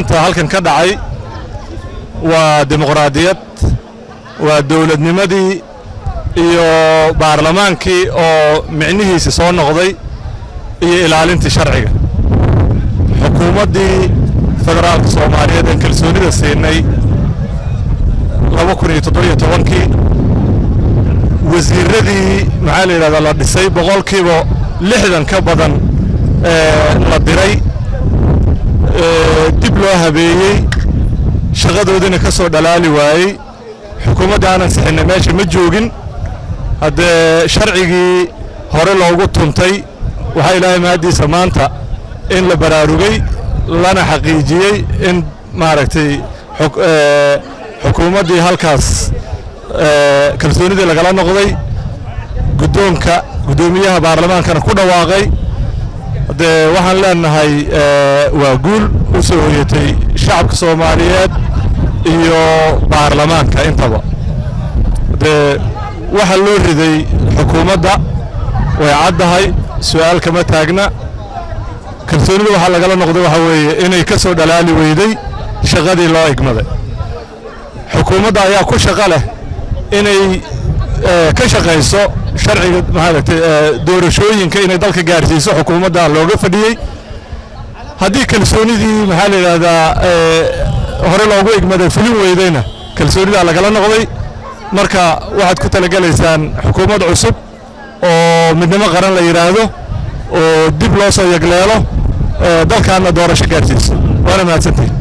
maanta halkan ka dhacay waa dimuqraadiyad, waa dawladnimadii iyo baarlamaankii oo micnihiisa soo noqday iyo ilaalinta sharciga. xukuumaddii federaalka Soomaaliyeed ee kalsoonida siinay 2017 wasiiradii maxaa la yiraahdaa la dhisay boqolkiiba 60 ka badan la diray dib loo habeeyay shaqadoodina ka soo dhalaali waayay. xukuumadda aanan sixin meesha ma joogin, hadee sharcigii hore loogu tuntay waxa Ilaahay maadiisa maanta in la baraarugay lana xaqiijiyay in maaragtay xukuumaddii halkaas kalsoonida lagala noqday, gudoomiyaha baarlamaankana ku dhawaaqay. hadee waxaan leenahay waa guul u soo hoyatay shacabka Soomaaliyeed iyo baarlamaanka intaba. hadee waxa loo riday xukuumadda way caddahay, su'aal kama taagna. kalsoonida waxa lagala noqday waxa weeye inay ka soo dhalaali weyday shaqadii loo igmaday. xukuumadda ayaa ku shaqo leh inay ka shaqeyso sharciga maaragtay doorashooyinka inay dalka gaarsiiso. xukuumadda looga fadhiyay haddii kalsoonidii maxaa la yiraahdaa hore loogu igmaday fulin weydayna kalsoonida lagala noqday. marka waxaad ku talagalaysaan xukuumad cusub oo midnimo qaran la yiraahdo oo dib loo soo yagleelo dalkaana doorasho gaarsiiso. waana mahadsantihiin.